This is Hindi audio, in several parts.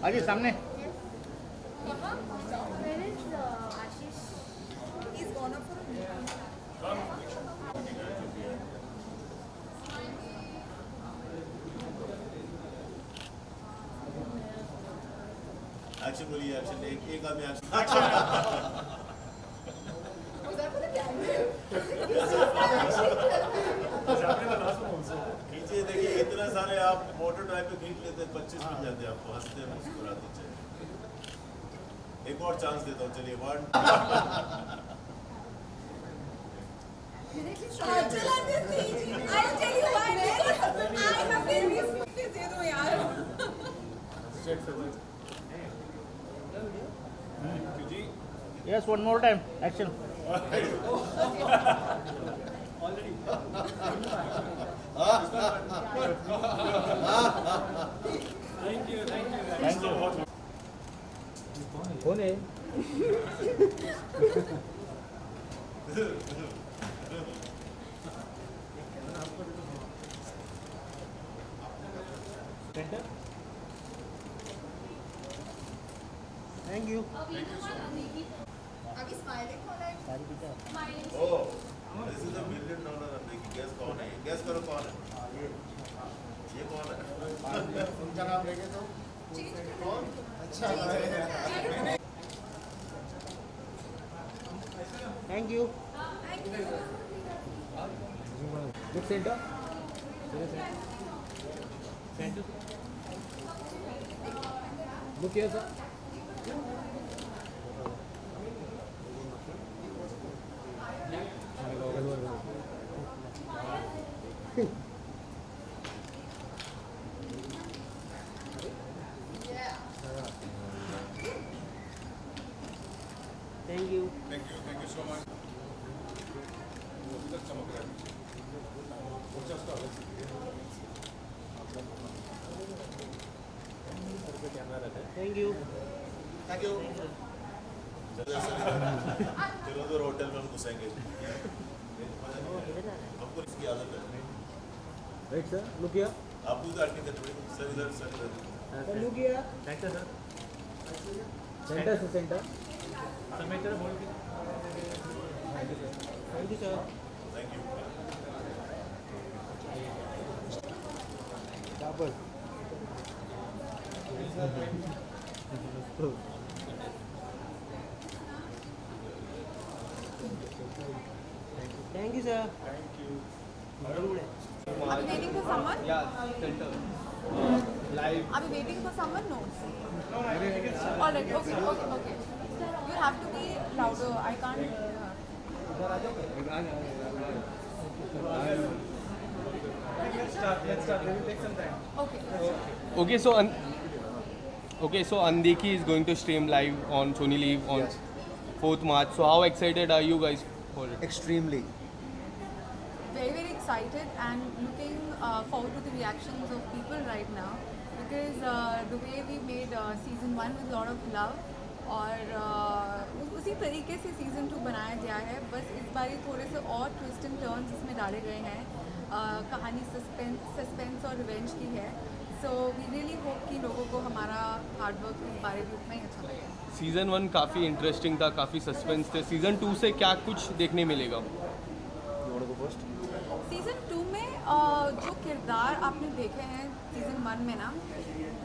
आजी सामने Where is Ashish? He's gone up for a meeting. Action बोलिए एक्शन एक आदमी action Was that for the camera? खींचिए देखिए इतना सारे आप मोटर ड्राइव पे खींच लेते 25 मिल जाते आपको हंसते मुस्कुराते चले एक और चांस देता हूँ चलिए one Achal and this CG. I'll tell you why. Because I have been this दे दो यार. Yes one more time action thank you कौन है thank you Are we smiling for like? Oh this is $1 million देखिए गैस कौन है गैस करो कौन है ये कौन है उनका नाम लेंगे तो कौन अच्छा thank you look centre look here sir thank you thank you so much thank you thank you चलो तो होटल में हम घुसेंगे हमको इसकी आदत है राइट सर लुक हियर आपको तो एक्टिंग करनी पड़ेगी सर इधर look here thank you sir centre से सेंटर समय तरह बोल के thank you sir thank U double thank you sir Are we waiting for someone? Yeah, center. Live. Are we waiting for someone? No. All right. Okay. You have to be louder. I can't. Let's start. It will take some time. Okay. Okay, so Andeki is going to stream live on Sony Live on 4th March. So how excited are you guys for it? Extremely. Very excited and looking forward to the reactions of people right now because the way we made season 1 with a lot of love और उसी तरीके से season 2 बनाया गया है बस इस बार थोड़े से और ट्विस्ट एंड टर्न्स इसमें डाले गए हैं कहानी सस्पेंस और रिवेंज की है सो वी रियली होप कि लोगों को हमारा हार्डवर्क इस बारे में उतना ही अच्छा लगेगा सीज़न 1 काफ़ी इंटरेस्टिंग था, काफ़ी सस्पेंस थे. सीज़न 2 से क्या कुछ देखने मिलेगा? सीज़न 2 में जो किरदार आपने देखे हैं सीज़न 1 में ना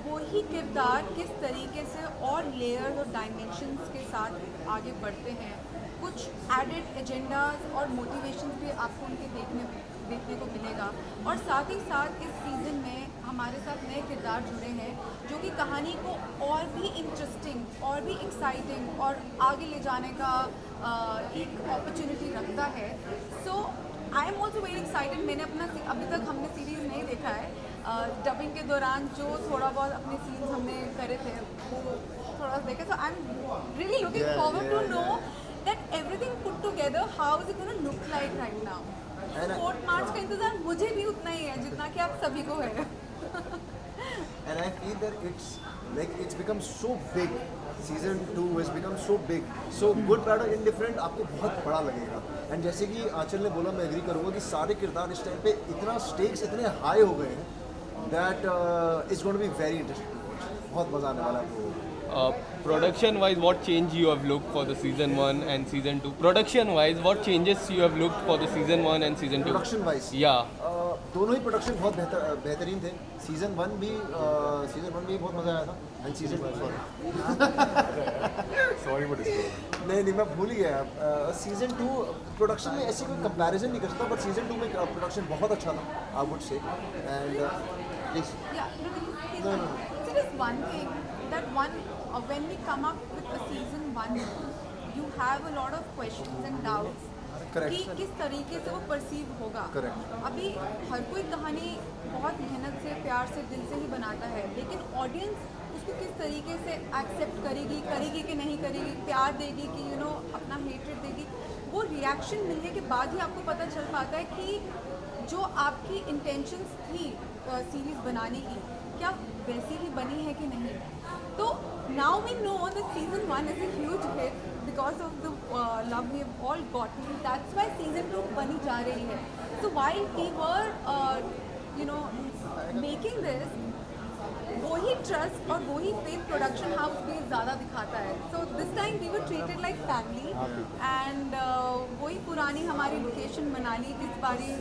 वही किरदार किस तरीके से और लेयर्स और डायमेंशंस के साथ आगे बढ़ते हैं कुछ एडेड एजेंडाज और मोटिवेशंस भी आपको उनके देखने को मिलेगा और साथ ही साथ इस सीज़न में हमारे साथ नए किरदार जुड़े हैं जो कि कहानी को और भी इंटरेस्टिंग और भी एक्साइटिंग और आगे ले जाने का एक अपॉर्चुनिटी रखता है so I am also very excited मैंने अपना अभी तक हमने सीरीज़ नहीं देखा है डबिंग के दौरान जो थोड़ा बहुत अपने सीन्स हमने करे थे वो थोड़ा सा देखे so I am really looking forward to know that everything put together how is it gonna look like right now 4 March का इंतज़ार मुझे भी उतना ही है जितना कि आप सभी को है And I feel that it's become so big. Season 2 has become so big. So good, bad or indifferent आपको बहुत बड़ा लगेगा. And जैसे कि आंचल ने बोला मैं एग्री करूँगा कि सारे किरदार इस टाइम पे इतना स्टेक्स इतने हाई हो गए हैं that it's going to be very interesting to watch. बहुत मज़ा आने वाला है आपको। Production wise, what change you have looked for the season 1 and season 2? Production wise, what changes you have looked for the season 1 and season 2? Production wise Yeah. दोनों ही प्रोडक्शन बहुत बेहतरीन थे। सीज़न 1 भी बहुत मज़ा आया था, एंड सीज़न 2 नहीं मैं भूल ही गया। सीज़न 2 प्रोडक्शन में ऐसी कोई कंपैरिजन नहीं कर सकता, बट सीज़न 2 में प्रोडक्शन बहुत अच्छा था, I would say. And please Yeah, No, no. so there's one thing that when we come up with a season 1, you have a lot of questions and doubts Correct. कि किस तरीके से वो परसीव होगा। Correct. अभी हर कोई कहानी बहुत मेहनत से, प्यार से, दिल से ही बनाता है, लेकिन ऑडियंस उसको किस तरीके से एक्सेप्ट करेगी कि नहीं करेगी, प्यार देगी कि अपना हेट्रेड देगी, वो रिएक्शन मिलने के बाद ही आपको पता चल पाता है कि जो आपकी इंटेंशंस थी सीरीज़ बनाने की, क्या वैसी ही बनी है कि नहीं। तो now we know that season 1 is a huge hit because of the love we have all gotten, that's why season 2 बनी जा रही है। So while we were making this, वही ट्रस्ट और वही फेथ प्रोडक्शन हाउस भी ज़्यादा दिखाता है। So this time we were treated like family, and वही पुरानी हमारी लोकेशन मनाली इस बारी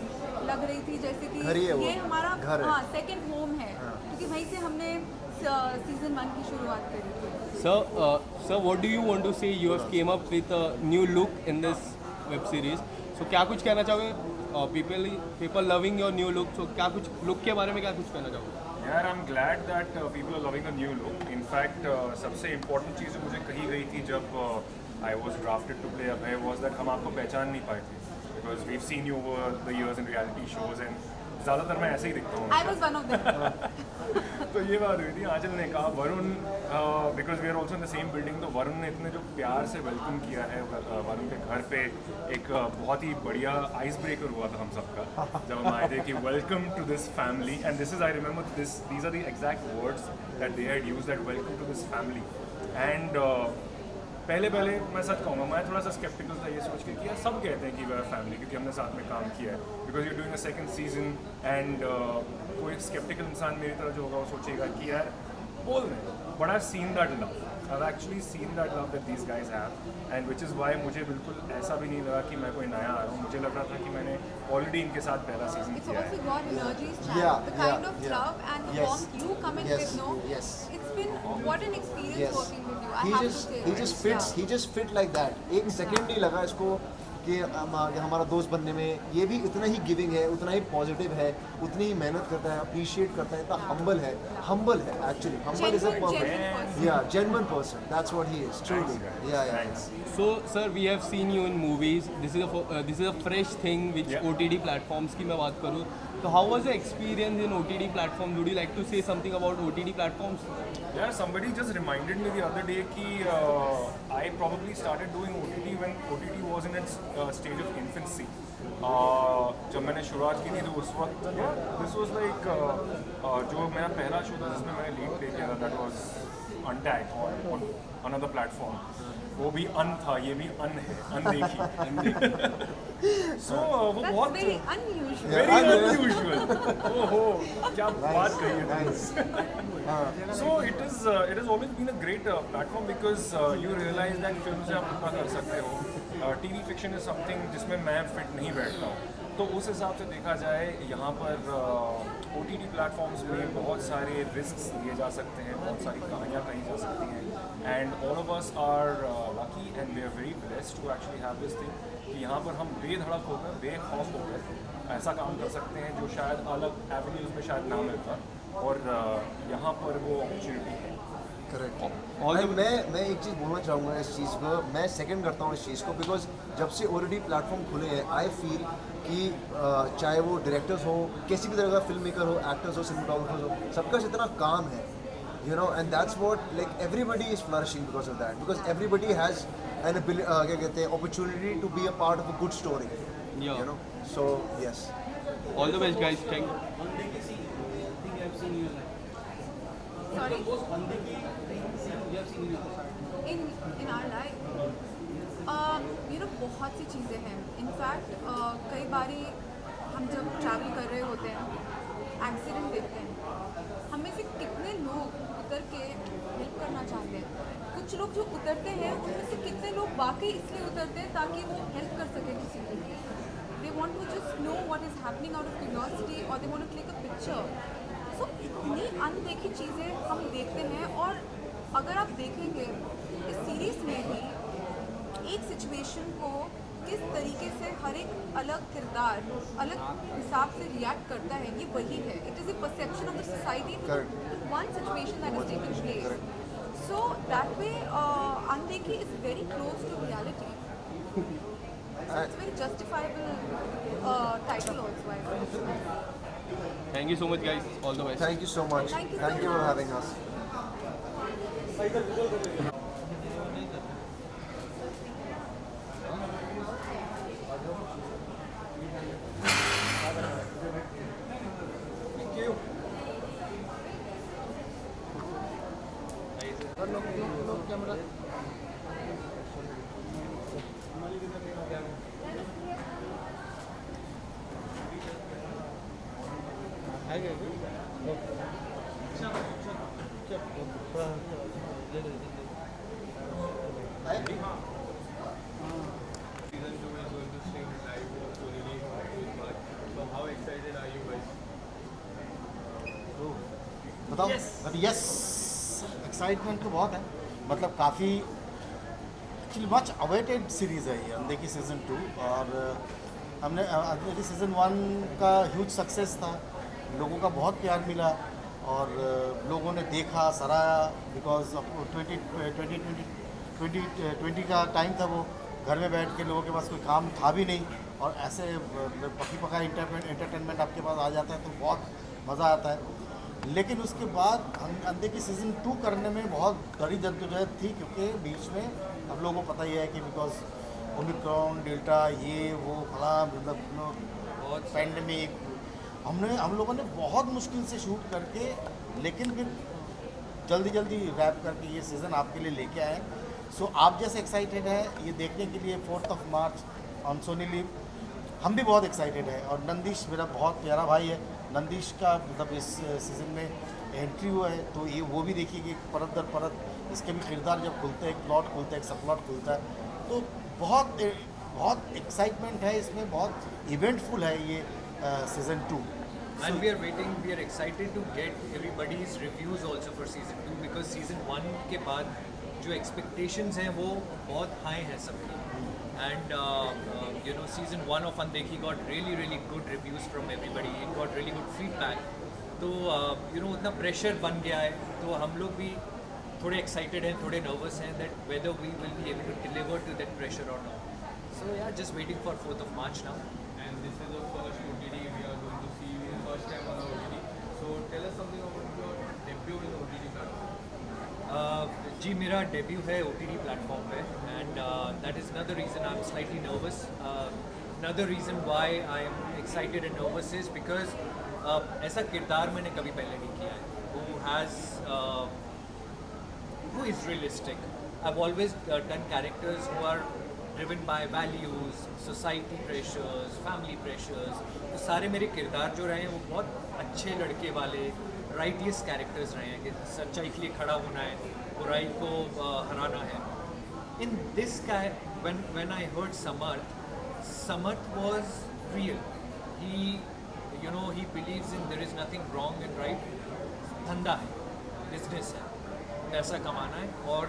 लग रही थी जैसे कि घर ही है वो, ये हमारा घर है। सेकंड होम है, क्योंकि वहीं से हमने सीजन 1 की शुरुआत करी थी। Sir, what do you want to say? You have came up with a new look in this web series. So क्या कुछ कहना चाहोगे? People loving your new look. So क्या कुछ look के बारे में क्या कुछ कहना चाहोगे? यार I am glad that people are loving a new look. In fact सबसे इम्पोर्टेंट चीज़ जो मुझे कही गई थी जब I was drafted to play Abhay was that हम आपको पहचान नहीं पाए थे, because we seen you over the years in reality shows and ज़्यादातर मैं ऐसे ही दिखता हूँ। I was one of them. तो ये बात हुई थी, आंचल ने कहा Varun, because we are also in the same building, तो वरुण ने इतने जो प्यार से वेलकम किया है, वरुण के घर पे एक बहुत ही बढ़िया आइस ब्रेकर हुआ था हम सबका जब हम आए थे कि welcome to this family, and this is, I remember these are the exact words that they had used, that welcome to this family. And पहले मैं सच कहूँगा, मैं थोड़ा सा स्केप्टिकल था ये सोच के कि यार सब कहते हैं कि वे आर फैमिली, क्योंकि हमने साथ में काम किया है, because you doing a second season, and कोई स्केप्टिकल इंसान मेरी तरह जो होगा वो सोचेगा कि यार बोल रहे हैं, but I seen that love, I actually seen that love that these guys have, and which is why मुझे बिल्कुल ऐसा भी नहीं लगा कि मैं कोई नया आ रहा हूँ। मुझे लग रहा था कि मैंने ऑलरेडी इनके साथ पहला सीजन It's किया also है। your energies, Chad. Yeah, The kind yeah, of yeah. love and Yes. warmth you come in Yes, with, no? yes. It's been what an experience Yes. working with you. I have to say. he just fits, he just fit like that। एक सेकंड नहीं लगा इसको कि हमारा दोस्त बनने में। ये भी उतना ही गिविंग है, उतना ही पॉजिटिव है, उतनी ही मेहनत करता है, अप्रिशिएट करता है, इतना हम्बल है actually. Humble is a Genuine perfect, person. या genuine person, that's what he is truly. या Thanks. So sir, we have seen you in movies. This is a fresh thing which Yeah. OTT platforms की मैं बात करूँ, तो how was the experience in OTT platforms? Would you like to say something about OTT platforms? Yeah, somebody just reminded me the other day कि I probably started doing OTT when OTT was in its stage of infancy. जब मैंने शुरुआत की थी तो उस वक्त दिस वाज लाइक जो मेरा पहला शो था जिसमें मैंने लीड प्ले किया था, that was untag on another platform. वो भी अन था, ये भी अन है, अनदेखी। सो वो That's बहुत very unusual. Very unusual. ओहो क्या बात कही है। So it has always been a great platform because you realize that film से आप कितना कर सकते हो। TV fiction is something जिसमें मैं फिट नहीं बैठता हूँ, तो उस हिसाब से देखा जाए यहाँ पर OTT प्लेटफॉर्म्स में बहुत सारे रिस्क लिए जा सकते हैं, बहुत सारी कहानियाँ कही जा सकती हैं, and all of us are lucky and we are very blessed to actually have this thing कि यहाँ पर हम बेधड़क होकर, बेखौफ होकर ऐसा काम कर सकते हैं जो शायद अलग एवेन्यूज़ में शायद ना मिलता, और यहाँ पर वो अपॉर्चुनिटी है। करेक्ट। मैं एक चीज़ बोलना चाहूँगा इस चीज़ को, मैं सेकंड करता हूँ इस चीज़ को, बिकॉज जब से OTT प्लेटफॉर्म खुले हैं आई फील कि चाहे वो डायरेक्टर्स हो, किसी भी तरह का फिल्म मेकर हो, एक्टर्स हो, सिनेमाटोग्राफर्स हो, सबका इतना काम है, you know, and that's what, like, everybody is flourishing because of that, because everybody has an ability, क्या कहते हैं, opportunity to be a part of a good story, Yeah. you know, so yes. All the best, guys. Thank you. Sorry. In our life, बहुत सी चीज़ें हैं। इनफैक्ट कई बारी हम जब ट्रैवल कर रहे होते हैं, एक्सीडेंट देखते हैं, हमें से कितने लोग उतर के हेल्प करना चाहते हैं। कुछ लोग जो उतरते हैं उनमें से कितने लोग वाकई इसलिए उतरते हैं ताकि वो हेल्प कर सके किसी की। They want to just know what is happening out of curiosity और they want to click a picture. So इतनी अनदेखी चीज़ें हम देखते हैं। और अगर आप देखेंगे इस सीरीज़ में भी एक सिचुएशन को किस तरीके से हर एक अलग किरदार अलग हिसाब से रिएक्ट करता है, ये वही है। It is a perception of the society to one situation that is taken place. So that way अनदेखी is very close to reality. So it's very justifiable title also, I think. Thank you so much, guys. All the best. Thank you so much. Thank you so Thank you for much. having us. Season 2 is going to stream live only in March. So how excited are you guys? बताओ। यस, एक्साइटमेंट तो बहुत है। मतलब काफ़ी एक्चुअली मच अवेटेड सीरीज़ है ये अनदेखी सीज़न 2। और हमने अनदेखी सीज़न 1 का ह्यूज सक्सेस था, लोगों का बहुत प्यार मिला और लोगों ने देखा, सराहा। बिकॉज 2020 का टाइम था, वो घर में बैठ के लोगों के पास कोई काम था भी नहीं और ऐसे पकी पका एंटरटेनमेंट आपके पास आ जाता है तो बहुत मज़ा आता है। लेकिन उसके बाद अनदेखी सीज़न 2 करने में बहुत बड़ी जद्दोजहद थी, क्योंकि बीच में अब लोगों को पता ही है कि बिकॉज ओमिक्रॉन, डेल्टा, ये वो फला, मतलब बहुत पैंडमिक, हम लोगों ने बहुत मुश्किल से शूट करके, लेकिन फिर जल्दी रैप करके ये सीज़न आपके लिए लेके आए। सो आप जैसे एक्साइटेड है ये देखने के लिए 4 मार्च ऑन सोनी लिव, हम भी बहुत एक्साइटेड है। और नंदीश मेरा बहुत प्यारा भाई है, नंदीश का मतलब इस सीज़न में एंट्री हुआ है तो ये वो भी देखिए कि परत दर परत इसके भी किरदार जब खुलते हैं, एक प्लॉट खुलता है, एक सब प्लॉट खुलता है, तो बहुत एक्साइटमेंट है इसमें, बहुत इवेंटफुल है ये season 2। And we are waiting, we are excited to get everybody's reviews also for season 2 because season 1 के बाद जो expectations हैं वो बहुत high हैं सबकी। And you know, season 1 of अनदेखी got really good reviews from everybody, it got really good feedback। तो you know उतना pressure बन गया है, तो हम लोग भी थोड़े excited हैं, थोड़े nervous हैं that whether we will be able to deliver to that pressure or not। So yeah, just waiting for 4th of March now। And this is the first OTT we are going to see you first time on OTT. So tell us something about your debut in OTT platform. जी मेरा डेब्यू है OTT प्लेटफॉर्म पे and that is another reason I'm slightly nervous। another reason why I'm excited and nervous is because ऐसा किरदार मैंने कभी पहले नहीं किया है who is realistic। I've always done characters who are driven by values, society pressures, family pressures। तो सारे मेरे किरदार जो रहे हैं वो बहुत अच्छे लड़के वाले राइटलेस कैरेक्टर्स रहे हैं कि सच्चाई के लिए खड़ा होना है, बुराई को हराना है। In this guy, when I heard Samarth was real। he believes in there is nothing wrong and right। धंधा है, बिजनेस है, पैसा कमाना है और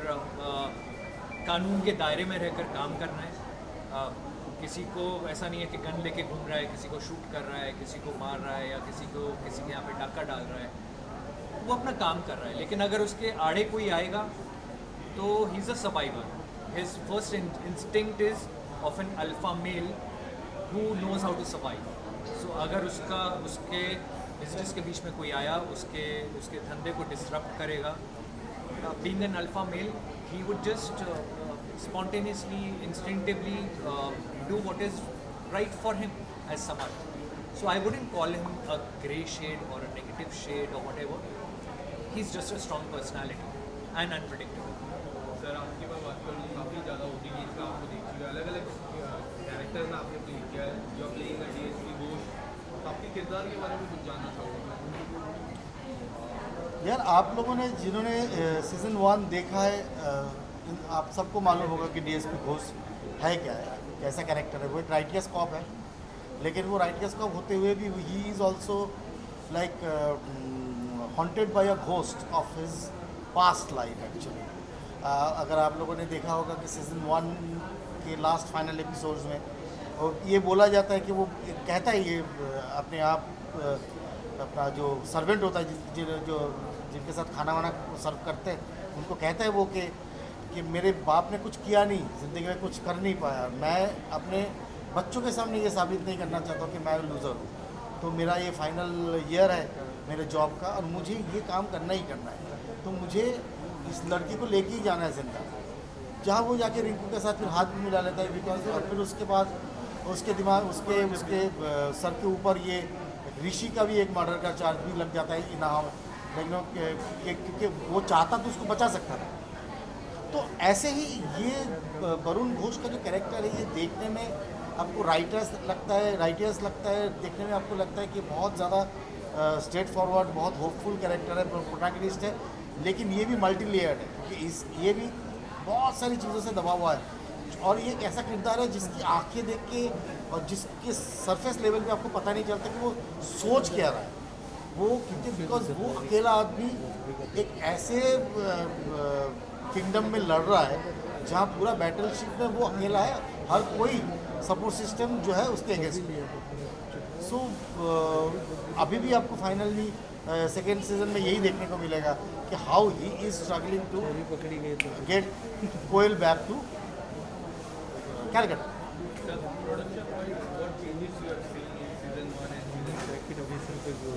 कानून के दायरे में रहकर काम करना है। किसी को ऐसा नहीं है कि गन लेके घूम रहा है, किसी को शूट कर रहा है, किसी को मार रहा है या किसी के यहाँ पे डाका डाल रहा है। वो अपना काम कर रहा है, लेकिन अगर उसके आड़े कोई आएगा तो he is a survivor. His first instinct is of an alpha male who knows how to survive. So अगर उसके बिजनेस के बीच में कोई आया, उसके धंधे को डिसरप्ट करेगा, being an alpha mail he would just spontaneously, instinctively do what is right for him as Samarth। So I wouldn't call him a grey shade or a negative shade or whatever। He's just a strong personality and unpredictable। Sir आपकी बात करूँ काफ़ी ज़्यादा OTT का आपको देखिए अलग कैरेक्टर में आपने प्ले किया है, जो प्लेइंग DSP घोष, आपके किरदार के बारे में कुछ जानना चाहूँगा। यार आप लोगों ने जिन्होंने सीज़न 1 देखा है आप सबको मालूम होगा कि डीएसपी घोष है क्या है, कैसा कैरेक्टर है। वो एक राइटियस कॉप है, लेकिन वो राइटियस कॉप होते हुए भी he is also like haunted by a ghost of his past life actually. अगर आप लोगों ने देखा होगा कि सीज़न 1 के लास्ट फाइनल एपिसोड्स में और ये बोला जाता है कि वो कहता है ये अपने आप अपना जो सर्वेंट होता है जो जिनके साथ खाना वाना सर्व करते हैं उनको कहता है वो कि मेरे बाप ने कुछ किया नहीं, ज़िंदगी में कुछ कर नहीं पाया, मैं अपने बच्चों के सामने ये साबित नहीं करना चाहता हूँ कि मैं लूज़र हूँ। तो मेरा ये फाइनल ईयर है मेरे जॉब का और मुझे ये काम करना ही करना है। तो मुझे इस लड़की को लेके ही जाना है जिंदा, जहाँ वो जाके रिंकू के साथ फिर हाथ भी मिला लेता है बिकॉज और फिर उसके बाद उसके दिमाग उसके सर के ऊपर ये ऋषि का भी एक मर्डर का चार्ज भी लग जाता है इनाम, लेकिन क्योंकि वो चाहता तो उसको बचा सकता था। तो ऐसे ही ये वरुण घोष का जो कैरेक्टर है ये देखने में आपको राइटियस लगता है, देखने में आपको लगता है कि बहुत ज़्यादा स्ट्रेट फॉरवर्ड बहुत होपफुल कैरेक्टर है, प्रोटैगनिस्ट है, लेकिन ये भी मल्टी लेयर्ड है क्योंकि ये भी बहुत सारी चीज़ों से दबा हुआ है। और ये एक ऐसा किरदार है जिसकी आंखें देख के और जिसके सरफेस लेवल पे आपको पता नहीं चलता कि वो सोच क्या रहा है वो, क्योंकि बिकॉज वो अकेला आदमी एक ऐसे किंगडम में लड़ रहा है जहाँ पूरा बैटलशिप में वो अकेला है, हर कोई सपोर्ट सिस्टम जो है उसके अगेंस्ट में है। सो अभी भी आपको फाइनली सेकेंड सीजन में यही देखने को मिलेगा कि how he is struggling to get Koyal back to Calcutta.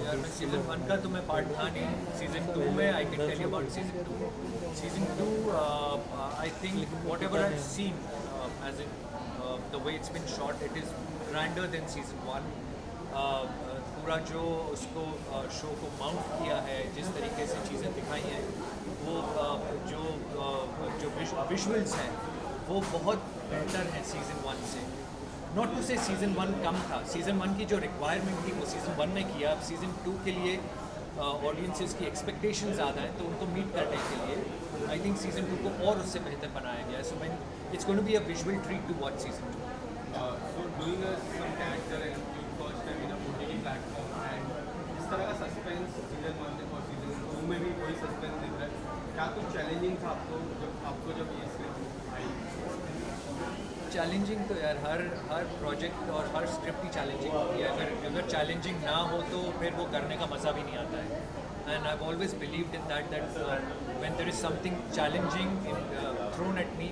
यार मैं सीजन 1 का तो मैं पार्ट था नहीं, सीजन 2 में I can tell you about season 2. Season 2 I think whatever I seen as in the way it's been shot it is grander than season 1. पूरा जो उसको शो को माउंट किया है, जिस तरीके से चीज़ें दिखाई हैं, वो जो विजुअल्स हैं वो बहुत बेहतर हैं सीज़न 1 से. नॉट टू से सीज़न 1 कम था, सीज़न 1 की जो रिक्वायरमेंट थी वो सीज़न 1 में किया. अब सीज़न 2 के लिए ऑडियंसेस की एक्सपेक्टेशन ज़्यादा है, तो उनको मीट करने के लिए आई थिंक सीज़न 2 को और उससे बेहतर बनाया गया है. So when it's going to be a visual treat to watch season 2. So doing some character and first time in a OTT platform and इस तरह का सस्पेंस सीजन 1 में और सीजन 2 में भी वही सस्पेंस दिख रहा है. क्या कुछ चैलेंजिंग था आपको जब ये स्क्रिप्ट आई? चैलेंजिंग तो यार हर प्रोजेक्ट और हर स्क्रिप्ट ही चैलेंजिंग होती है. अगर चैलेंजिंग ना हो तो फिर वो करने का मज़ा भी नहीं आता है. And I always believed in that when there is something challenging thrown at me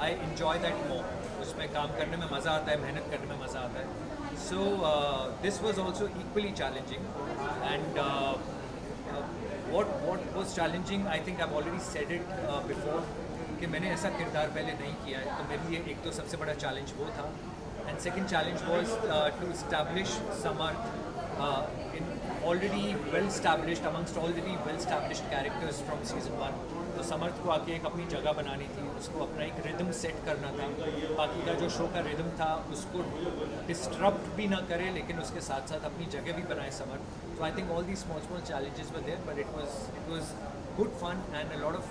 I enjoy that more. उसमें काम करने में मज़ा आता है, मेहनत करने में मज़ा आता है. So this was also equally challenging. And what was challenging, I think I've already said it before, कि मैंने ऐसा किरदार पहले नहीं किया है, तो मेरे लिए एक तो सबसे बड़ा चैलेंज वो था. And second challenge was to establish Samarth in already well established amongst already well established characters from season 1. तो समर्थ को आके एक अपनी जगह बनानी थी, उसको अपना एक रिदम सेट करना था. बाकी का जो शो का रिदम था उसको डिस्टरप्ट भी ना करे, लेकिन उसके साथ साथ अपनी जगह भी बनाए समर्थ. So I think all these small challenges were there, but it was good fun and a lot of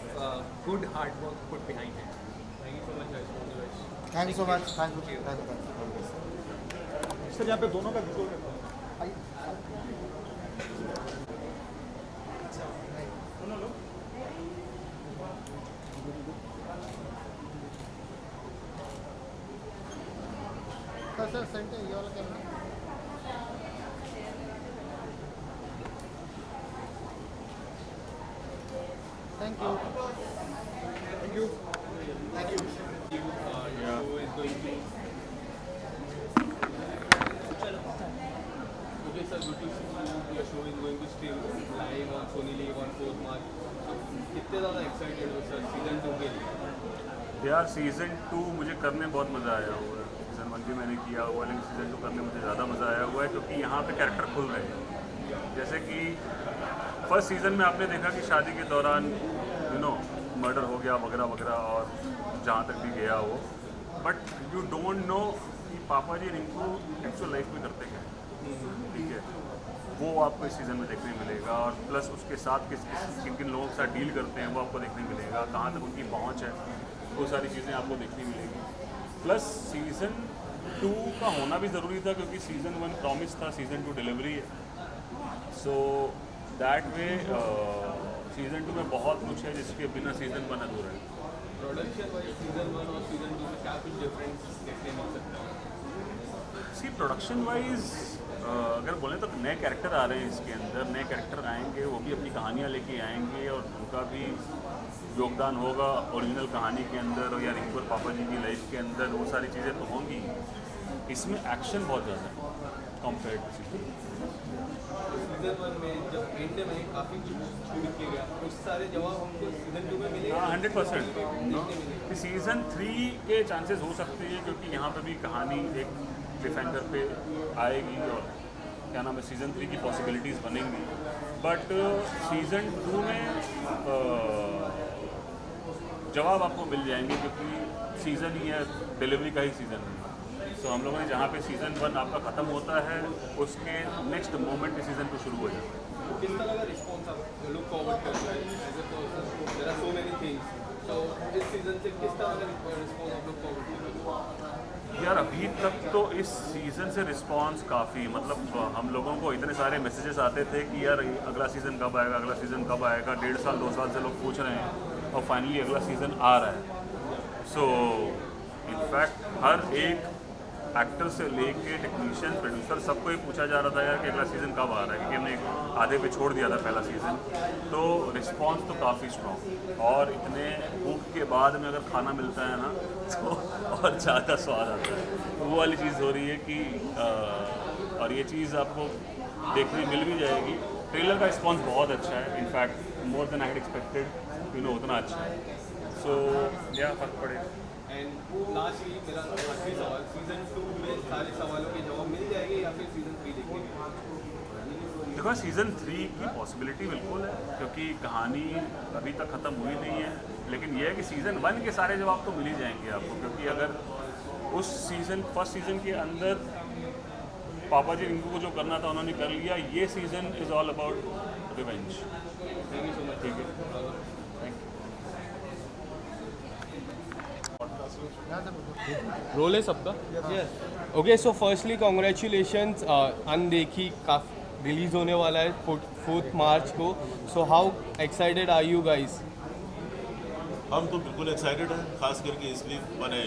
good hard work put behind it. Thank you so much guys. All the best. Thank you so much. Thank you. Sir यहाँ पे दोनों का वीडियो सर सेंटर ये वाला camera. Thank you. Thank you. Show is going to. Okay sir, good to see you. Your show is going to stream live on Sony Live on 4th March. So कितने ज़्यादा एक्साइटेड हो सर सीजन 2 के लिए? यार सीज़न 2 मुझे करने बहुत मज़ा आया हुआ है. सीज़न 1 भी मैंने किया हुआ, लेकिन सीज़न 2 करने मुझे ज़्यादा मज़ा आया हुआ है क्योंकि यहाँ पे कैरेक्टर खुल रहे हैं. जैसे कि फर्स्ट सीज़न में आपने देखा कि शादी के दौरान मर्डर हो गया वगैरह वगैरह और जहाँ तक भी गया वो, बट यू डोंट नो कि पापा जी रिंकू एक्चुअल लाइफ में करते क्या. ठीक है, वो आपको इस सीज़न में देखने मिलेगा, और प्लस उसके साथ किन किन लोगों के साथ डील करते हैं वो आपको देखने मिलेगा, कहाँ तक उनकी पहुँच है, वो सारी चीज़ें आपको देखने मिलेगी। प्लस सीज़न 2 का होना भी ज़रूरी था क्योंकि सीज़न 1 प्रॉमिस था, सीज़न 2 डिलीवरी है। सो दैट वे सीज़न 2 में बहुत कुछ है जिसके बिना सीज़न 1 अधूरा है। प्रोडक्शन वाइज सीजन 1 और सीजन 2 में क्या कुछ डिफरेंस देखने मिल सकता है? सी प्रोडक्शन वाइज अगर बोलें तो नए कैरेक्टर आ रहे हैं इसके अंदर, नए कैरेक्टर आएंगे, वो भी अपनी कहानियाँ लेके आएंगे और उनका भी योगदान होगा ओरिजिनल कहानी के अंदर, या रिंकू और पापा जी की लाइफ के अंदर, वो सारी चीज़ें तो होंगी। इसमें एक्शन बहुत ज़्यादा है कंपेयर टू सीजन 1 में जब एंड में काफ़ी कुछ छूट के गया, कुछ सारे जवाब हमको सीजन 2 में मिले। हाँ 100%। सीज़न 3 के चांसेस हो सकते हैं क्योंकि यहाँ पे भी कहानी एक क्लिफहैंगर पे आएगी और क्या नाम है सीज़न 3 की पॉसिबिलिटीज़ बनेंगी। बट सीज़न 2 में जवाब आपको मिल जाएंगे क्योंकि सीज़न ही है, डिलीवरी का ही सीज़न है। तो हम लोगों ने जहाँ पे सीज़न 1 आपका ख़त्म होता है उसके नेक्स्ट मोमेंट सीज़न 2 शुरू हो जाता है। तो किस तरह का रिस्पॉन्स आप लुक फॉरवर्ड करते हैं as a person? There are so many things, तो इस सीज़न से किस तरह का रिस्पॉन्स आप लुक फॉरवर्ड करते हैं? यार अभी तक तो इस सीज़न से रिस्पांस काफ़ी, मतलब हम लोगों को इतने सारे मैसेजेस आते थे कि यार अगला सीज़न कब आएगा, अगला सीज़न कब आएगा, 1.5 साल 2 साल से लोग पूछ रहे हैं और फाइनली अगला सीज़न आ रहा है। सो इनफैक्ट हर एक एक्टर से लेके टेक्नीशियन, प्रोड्यूसर, सबको ही पूछा जा रहा था यार कि अगला सीज़न कब आ रहा है, क्योंकि हमने आधे पे छोड़ दिया था पहला सीज़न। तो रिस्पांस तो काफ़ी स्ट्रॉन्ग, और इतने भूख के बाद में अगर खाना मिलता है ना तो और ज़्यादा स्वाद आता है। तो वो वाली चीज़ हो रही है कि और ये चीज़ आपको देखने मिल भी जाएगी। ट्रेलर का रिस्पांस बहुत अच्छा है, in fact more than I had expected, उतना अच्छा है। सो या फ़र्क पड़ेगा। एंड लास्टली मेरा आखिरी सवाल, सीजन 2 में सारे सवालों के जवाब मिल जाएंगे या फिर सीजन 3 देखेंगे? देखो सीज़न 3 की पॉसिबिलिटी बिल्कुल है क्योंकि कहानी अभी तक ख़त्म हुई नहीं है, लेकिन यह है कि सीज़न 1 के सारे जवाब तो मिल ही जाएंगे आपको, क्योंकि अगर उस फर्स्ट सीज़न के अंदर पापा जी रिंकू को जो करना था उन्होंने कर लिया, ये season is all about revenge. Thank you so much. ठीक है, रोल है सबका? ओके, सो फर्स्टली कॉन्ग्रेचुलेशंस, अनदेखी काफ़ी रिलीज़ होने वाला है 4 मार्च को। So how excited are you guys? हम तो बिल्कुल एक्साइटेड हैं, खास करके इसलिए बने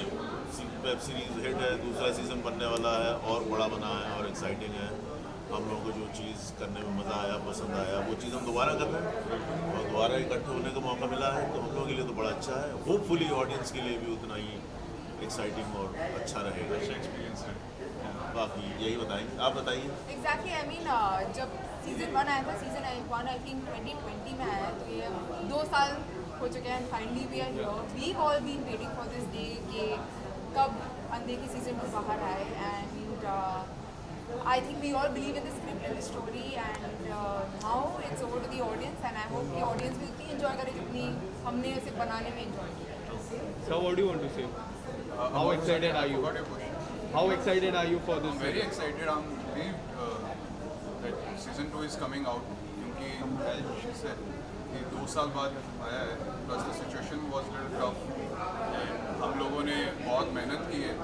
वेब सीरीज़ हिट है, दूसरा सीज़न बनने वाला है और बड़ा बना है और एक्साइटिंग है। हम लोगों को जो चीज़ करने में मज़ा आया, पसंद आया, वो चीज़ हम दोबारा कर रहे हैं और दोबारा इकट्ठे होने का मौका मिला है, तो हम लोगों के लिए तो बड़ा अच्छा है। होपफुली ऑडियंस के लिए भी उतना ही एक्साइटिंग और अच्छा रहेगा एक्सपीरियंस है। बाकी यही बताएंगे, आप बताइए। एग्जैक्टली, आई मीन जब सीज़न 1 आया था, सीज़न 1 आई थिंक 2020 में आया, तो ये 2 साल हो चुके हैं। Finally we are here, we all been waiting for this day कि कब अनदेखी सीज़न 2 बाहर आए। And I think we all believe in the script and the story, and now it's over to the audience, and I hope the audience will be enjoy करें जितनी हमने उसे बनाने में enjoy किया। So what do you want to say? How excited are you? How excited are you for this? I'm very excited. I'm relieved that season 2 is coming out क्योंकि as she said कि 2 साल बाद आया है, plus the situation was little tough and हम लोगों ने बहुत मेहनत की है।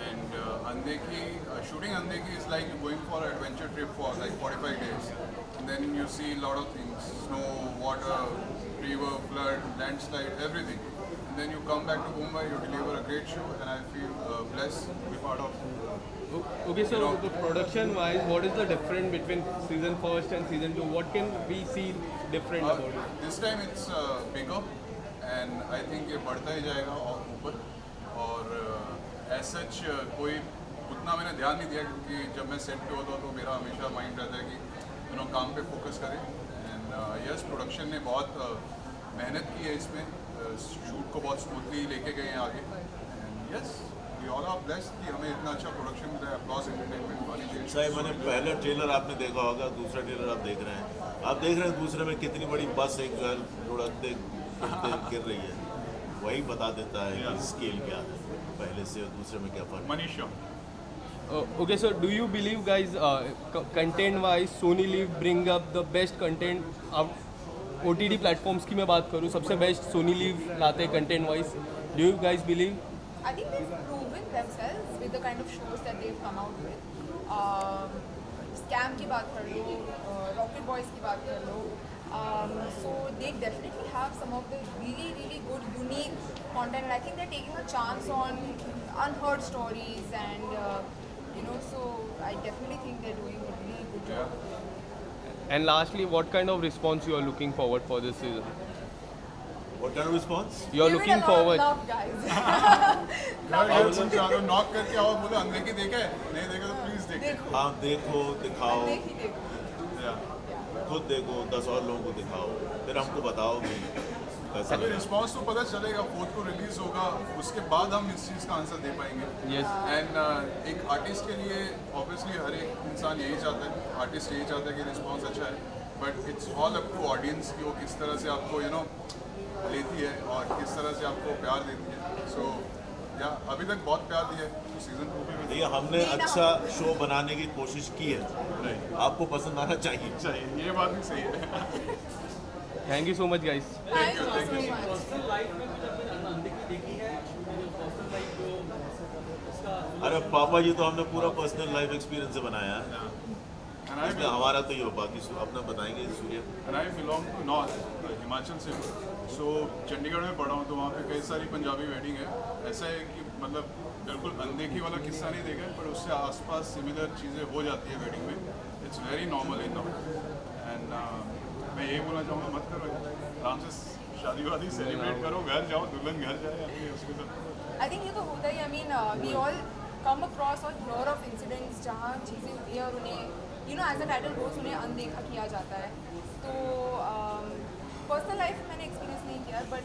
And अनदेखी shooting अनदेखी is like going for an adventure trip for like 45 days, and then you see a lot of things: snow, water, river, flood, landslide, everything. And then you come back to Mumbai, you deliver a great show, and I feel blessed to be part of. Okay, so the production wise, what is the difference between season 1 and season 2? What can we see different about it? This time it's bigger, and I think ये बढ़ता ही जाएगा और ऊपर। और as such कोई उतना मैंने ध्यान नहीं दिया क्योंकि जब मैं सेट पे होता तो मेरा हमेशा माइंड रहता है कि काम पे फोकस करें। एंड यस, प्रोडक्शन ने बहुत मेहनत की है इसमें, शूट को बहुत स्मूथली लेके गए हैं आगे। And yes, we all are blessed कि हमें इतना अच्छा प्रोडक्शन मिला है। अपलॉज एंटरटेनमेंट वाली साहब, मैंने पहला ट्रेलर आपने देखा होगा, दूसरा ट्रेलर आप देख रहे हैं। आप देख रहे हैं दूसरे में कितनी बड़ी बस एक जो है लुढ़कते गिर रही है, वही बता देता है कि स्केल क्या है, पहले से और दूसरे में क्या फर्क। Manisha Okay, so do you believe, guys, content-wise, Sony Live bring up the best content of OTT platforms की मैं बात करूँ, सबसे बेस्ट Sony Live लाते हैं content-wise. Do you guys believe? I think they've proven themselves with the kind of shows that they've come out with. Scam की बात कर लो, Rocket Boys की बात कर लो. So they definitely have some of the really good, unique content, and I think they're taking a chance on unheard stories, and so I definitely think they're doing a really good job. And lastly, what kind of response you are looking forward for this season? What kind of response? You are Give it looking a lot of forward. love, guys. यार नॉक करके आओ, बोले अनदेखी देखे नहीं देखे तो प्लीज देखे. देखो, हाँ देखो, दिखाओ, देखी देखो. Yeah. खुद देखो, 10 और लोगों को दिखाओ, फिर हमको बताओ कि कैसा अभी लगा. रिस्पॉन्स तो पता चलेगा, 4th को रिलीज होगा, उसके बाद हम इस चीज़ का आंसर दे पाएंगे. Yes. एंड एक आर्टिस्ट के लिए ऑब्वियसली हर एक इंसान यही चाहता है, आर्टिस्ट यही चाहता है कि रिस्पॉन्स अच्छा है, but it's all up to audience कि वो किस तरह से आपको लेती है और किस तरह से आपको प्यार देती है. सो या अभी तक बहुत प्यार दिया है, तो सीजन 2 में भी देखिए, हमने अच्छा शो बनाने की कोशिश की है, नहीं आपको पसंद आना चाहिए. चाहिए, ये बात भी सही है. Thank you so much, guys. Thank you so much. Personal life में कुछ अपनी अनदेखी देखी है, पर्सनल लाइफ जो उसका अरे पापा जी तो हमने पूरा पर्सनल लाइफ एक्सपीरियंस से बनाया है. And इसमें हमारा तो ये हो, बाकी अपना बताएंगे सूर्य. I belong to North, Himachal से. सो चंडीगढ़ में पढ़ा हूँ, तो वहाँ पे कई सारी पंजाबी वेडिंग है. ऐसा है कि मतलब बिल्कुल अनदेखी वाला किस्सा नहीं देखा है, पर उससे आसपास सिमिलर चीज़ें हो जाती है वेडिंग में. It's very normal in north. And मैं यही बोलना चाहूँगा, मत करो यार, आराम से शादी वादी सेलिब्रेट करो, घर जाओ, दुल्हन घर जाए अपनी उसके साथ. I think ये तो होता ही. I mean, we all come across or hear of incidents जहाँ चीज़ें होती हैं और उन्हें as the title goes, उन्हें अनदेखा किया जाता है. तो पर्सनल लाइफ मैंने एक्सपीरियंस नहीं किया, बट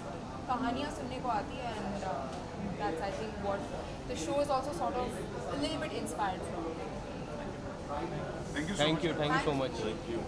कहानियाँ सुनने को आती है, and that's I think what the show is also sort of a little bit inspired from. Thank you so Thank much. you. Thank you so much. Thank you.